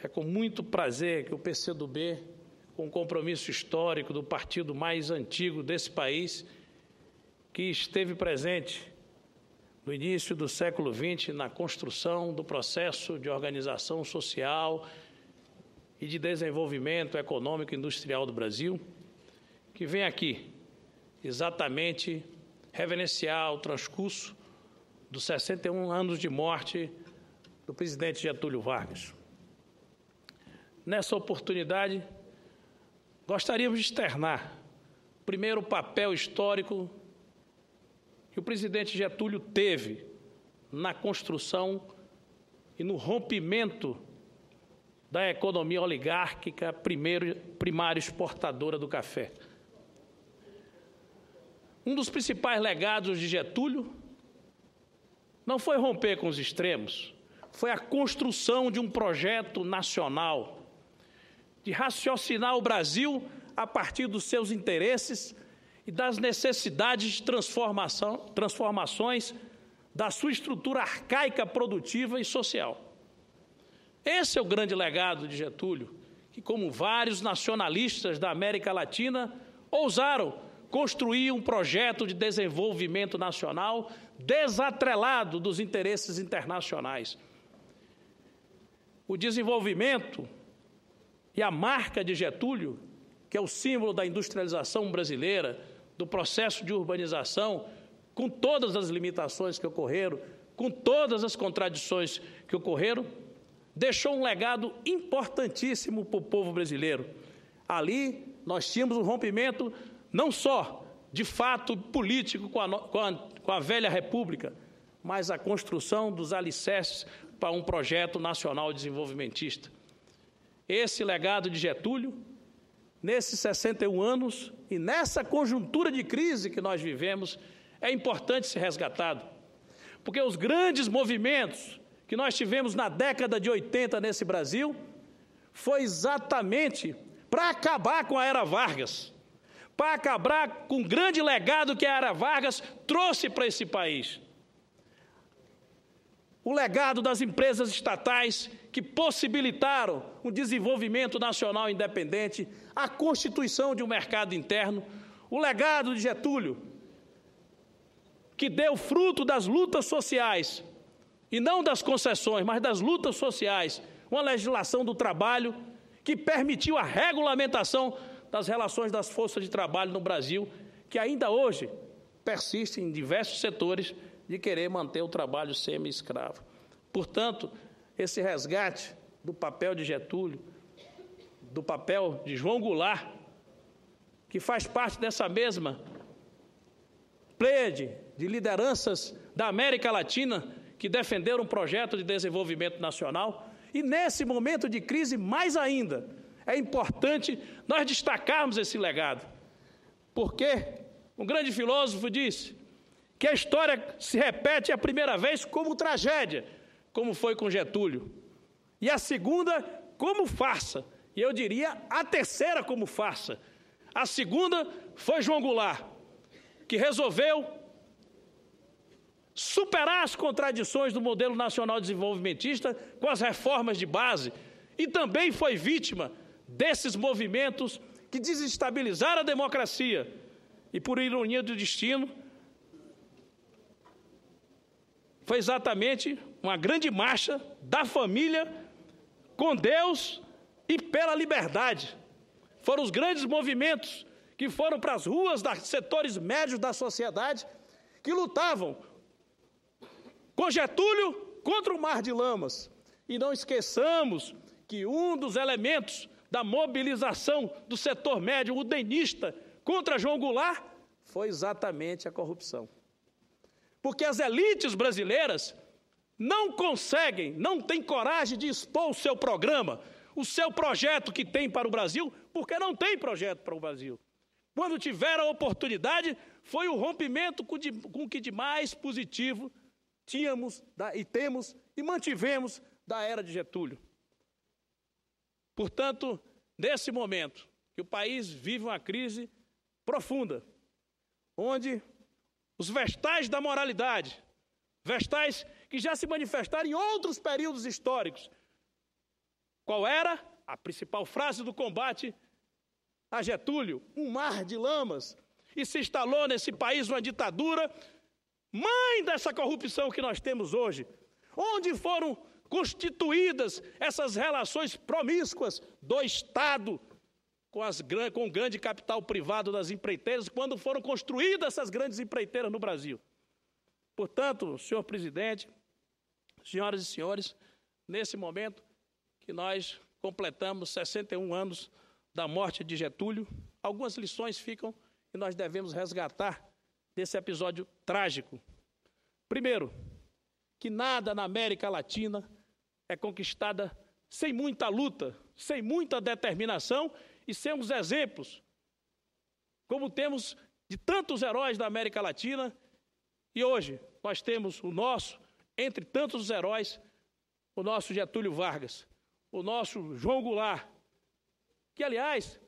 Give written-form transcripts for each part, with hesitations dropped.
É com muito prazer que o PCdoB, com um compromisso histórico do partido mais antigo desse país, que esteve presente no início do século XX na construção do processo de organização social e de desenvolvimento econômico e industrial do Brasil, que vem aqui exatamente reverenciar o transcurso dos 61 anos de morte do presidente Getúlio Vargas. Nessa oportunidade, gostaríamos de externar, primeiro, o papel histórico que o presidente Getúlio teve na construção e no rompimento da economia oligárquica primária exportadora do café. Um dos principais legados de Getúlio não foi romper com os extremos, foi a construção de um projeto nacional, de raciocinar o Brasil a partir dos seus interesses e das necessidades de transformações da sua estrutura arcaica, produtiva e social. Esse é o grande legado de Getúlio, que, como vários nacionalistas da América Latina, ousaram construir um projeto de desenvolvimento nacional desatrelado dos interesses internacionais. O desenvolvimento e a marca de Getúlio, que é o símbolo da industrialização brasileira, do processo de urbanização, com todas as limitações que ocorreram, com todas as contradições que ocorreram, deixou um legado importantíssimo para o povo brasileiro. Ali nós tínhamos um rompimento não só de fato político com a velha república, mas a construção dos alicerces para um projeto nacional desenvolvimentista. Esse legado de Getúlio, nesses 61 anos e nessa conjuntura de crise que nós vivemos, é importante ser resgatado. Porque os grandes movimentos que nós tivemos na década de 80 nesse Brasil foi exatamente para acabar com a Era Vargas, para acabar com o grande legado que a Era Vargas trouxe para esse país. O legado das empresas estatais que possibilitaram um desenvolvimento nacional independente, a constituição de um mercado interno, o legado de Getúlio, que deu fruto das lutas sociais, e não das concessões, mas das lutas sociais, uma legislação do trabalho que permitiu a regulamentação das relações das forças de trabalho no Brasil, que ainda hoje persiste em diversos setores de querer manter o trabalho semi-escravo. Portanto, esse resgate do papel de Getúlio, do papel de João Goulart, que faz parte dessa mesma pleiade de lideranças da América Latina que defenderam um projeto de desenvolvimento nacional, e nesse momento de crise, mais ainda, é importante nós destacarmos esse legado, porque um grande filósofo disse que a história se repete a primeira vez como tragédia, como foi com Getúlio, e a segunda como farsa, e eu diria a terceira como farsa. A segunda foi João Goulart, que resolveu superar as contradições do modelo nacional desenvolvimentista com as reformas de base, e também foi vítima desses movimentos que desestabilizaram a democracia, e por ironia do destino, foi exatamente uma grande marcha da família com Deus e pela liberdade. Foram os grandes movimentos que foram para as ruas dos setores médios da sociedade, que lutavam com Getúlio contra o mar de lamas. E não esqueçamos que um dos elementos da mobilização do setor médio udenista contra João Goulart foi exatamente a corrupção. Porque as elites brasileiras não conseguem, não têm coragem de expor o seu programa, o seu projeto que tem para o Brasil, porque não tem projeto para o Brasil. Quando tiveram a oportunidade, foi o rompimento com o que de mais positivo tínhamos e temos e mantivemos da era de Getúlio. Portanto, nesse momento que o país vive uma crise profunda, onde os vestais da moralidade, vestais que já se manifestaram em outros períodos históricos, Qual era a principal frase do combate a Getúlio? Um mar de lamas. E se instalou nesse país uma ditadura, mãe dessa corrupção que nós temos hoje. Onde foram constituídas essas relações promíscuas do Estado com o grande capital privado das empreiteiras, quando foram construídas essas grandes empreiteiras no Brasil? Portanto, senhor presidente, senhoras e senhores, nesse momento que nós completamos 61 anos da morte de Getúlio, algumas lições ficam e nós devemos resgatar desse episódio trágico. Primeiro, que nada na América Latina é conquistada sem muita luta, sem muita determinação e sem os exemplos, como temos de tantos heróis da América Latina. E hoje nós temos o nosso, entre tantos heróis, o nosso Getúlio Vargas, o nosso João Goulart, que, aliás,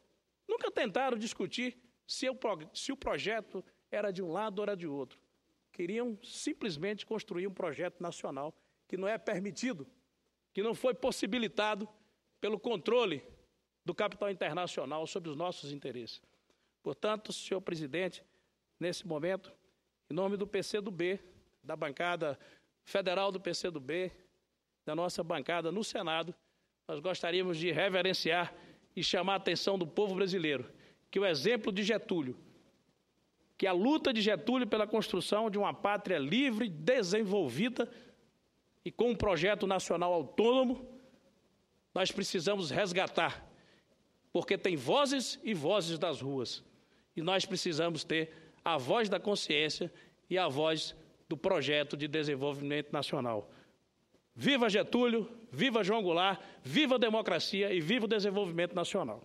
nunca tentaram discutir se o projeto era de um lado ou era de outro. Queriam simplesmente construir um projeto nacional que não é permitido, que não foi possibilitado pelo controle do capital internacional sobre os nossos interesses. Portanto, senhor presidente, nesse momento, em nome do PCdoB, da bancada federal do PCdoB, da nossa bancada no Senado, nós gostaríamos de reverenciar e chamar a atenção do povo brasileiro que o exemplo de Getúlio, que a luta de Getúlio pela construção de uma pátria livre, desenvolvida e com um projeto nacional autônomo, nós precisamos resgatar, porque tem vozes e vozes das ruas, e nós precisamos ter a voz da consciência e a voz do projeto de desenvolvimento nacional. Viva Getúlio, viva João Goulart, viva a democracia e viva o desenvolvimento nacional.